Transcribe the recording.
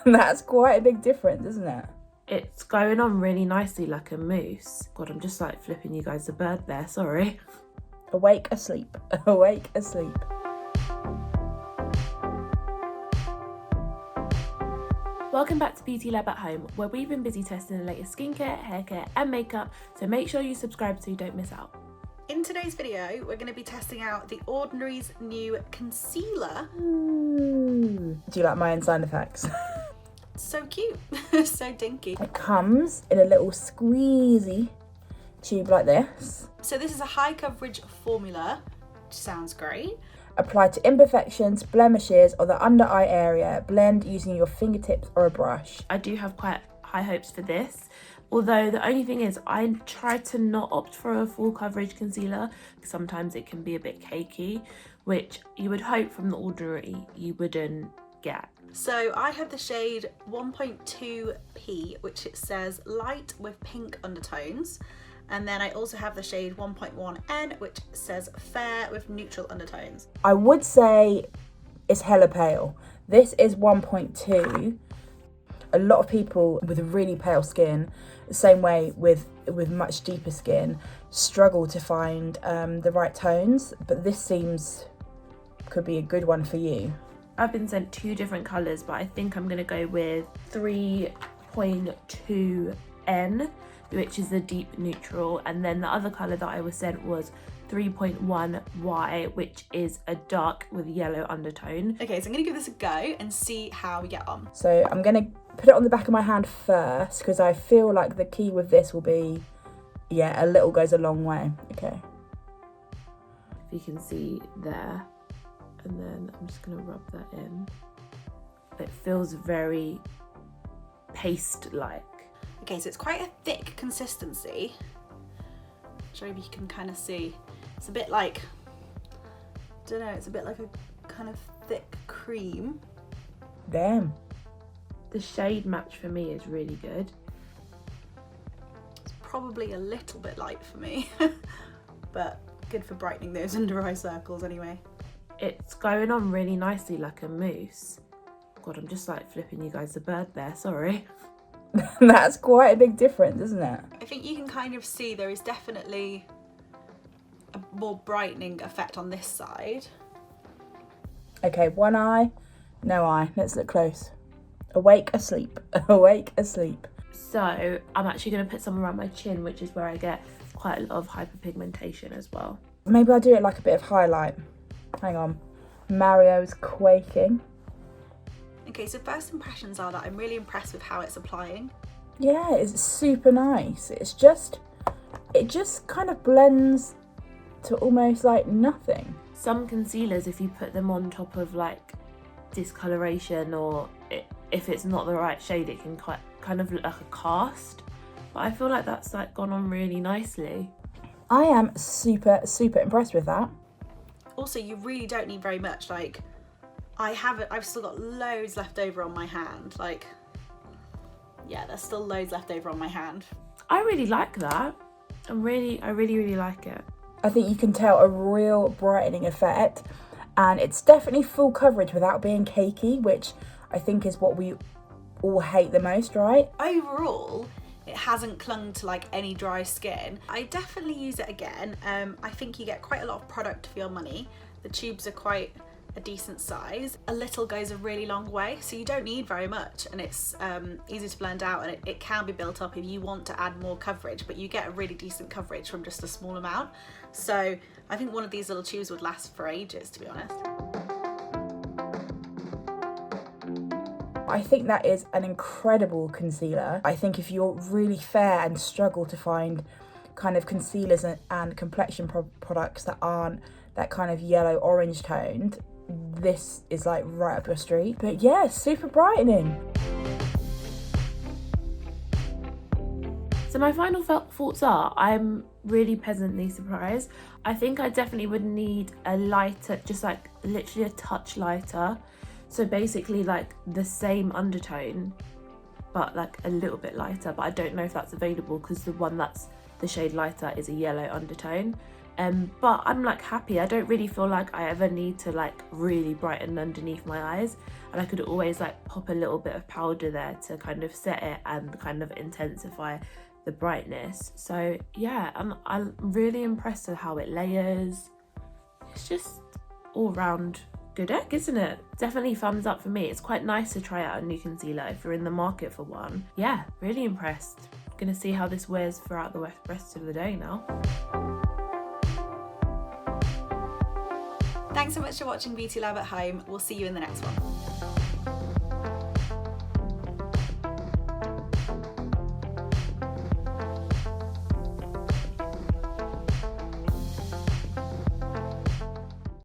That's quite a big difference, isn't it? It's going on really nicely like a mousse. God, I'm just like flipping you guys the bird there, sorry. Awake, asleep, awake, asleep. Welcome back to Beauty Lab at Home, where we've been busy testing the latest skincare, haircare and makeup, so make sure you subscribe so you don't miss out. In today's video, we're going to be testing out The Ordinary's new concealer. Ooh. Do you like my own sound effects? So cute, so dinky. It comes in a little squeezy tube like this. So this is a high coverage formula, which sounds great. Apply to imperfections, blemishes or the under eye area. Blend using your fingertips or a brush. I do have quite high hopes for this, although the only thing is I try to not opt for a full coverage concealer because sometimes it can be a bit cakey, which you would hope from The Ordinary you wouldn't get. So I have the shade 1.2p, which it says light with pink undertones. And then I also have the shade 1.1N, which says fair with neutral undertones. I would say it's hella pale. This is 1.2. A lot of people with really pale skin, the same way with much deeper skin, struggle to find the right tones, but this could be a good one for you. I've been sent two different colours, but I think I'm going to go with 3.2N, which is the deep neutral, and then the other colour that I was sent was 3.1Y, which is a dark with yellow undertone. Okay, so I'm going to give this a go and see how we get on. So I'm going to put it on the back of my hand first because I feel like the key with this will be, yeah, a little goes a long way. Okay. If you can see there, and then I'm just going to rub that in. It feels very paste-like. Okay, so it's quite a thick consistency, which maybe you can kind of see. It's a bit like, I don't know, it's a bit like a kind of thick cream. Damn. The shade match for me is really good. It's probably a little bit light for me, but good for brightening those under eye circles anyway. It's going on really nicely like a mousse. God, I'm just like flipping you guys the bird there, sorry. That's quite a big difference, isn't it? I think you can kind of see there is definitely a more brightening effect on this side. Okay, one eye, no eye. Let's look close. Awake, asleep, awake, asleep. So I'm actually going to put some around my chin, which is where I get quite a lot of hyperpigmentation as well. Maybe I'll do it like a bit of highlight. Hang on. Mario's quaking. Okay, so first impressions are that I'm really impressed with how it's applying. Yeah, it's super nice. It just kind of blends to almost like nothing. Some concealers, if you put them on top of like discoloration or if it's not the right shade, it can kind of look like a cast. But I feel like that's like gone on really nicely. I am super, super impressed with that. Also, you really don't need very much. Like, I've still got loads left over on my hand. Like, yeah, there's still loads left over on my hand. I really like that. I really like it. I think you can tell a real brightening effect, and it's definitely full coverage without being cakey, which I think is what we all hate the most, right? Overall, it hasn't clung to like any dry skin. I definitely use it again. I think you get quite a lot of product for your money. The tubes are quite a decent size. A little goes a really long way, so you don't need very much, and it's easy to blend out, and it can be built up if you want to add more coverage, but you get a really decent coverage from just a small amount. So I think one of these little tubes would last for ages, to be honest. I think that is an incredible concealer. I think if you're really fair and struggle to find kind of concealers and complexion products that aren't that kind of yellow orange toned, this is like right up your street. But yeah, super brightening. So my final thoughts are, I'm really pleasantly surprised. I think I definitely would need a lighter, just like literally a touch lighter. So basically like the same undertone, but like a little bit lighter. But I don't know if that's available because the one that's the shade lighter is a yellow undertone. But I'm like happy. I don't really feel like I ever need to like really brighten underneath my eyes, and I could always like pop a little bit of powder there to kind of set it and kind of intensify the brightness. So yeah, I'm really impressed with how it layers. It's just all round good egg, isn't it? Definitely thumbs up for me. It's quite nice to try out a new concealer if you're in the market for one. Yeah, really impressed. Gonna see how this wears throughout the rest of the day now. Thanks so much for watching Beauty Lab at Home. We'll see you in the next one.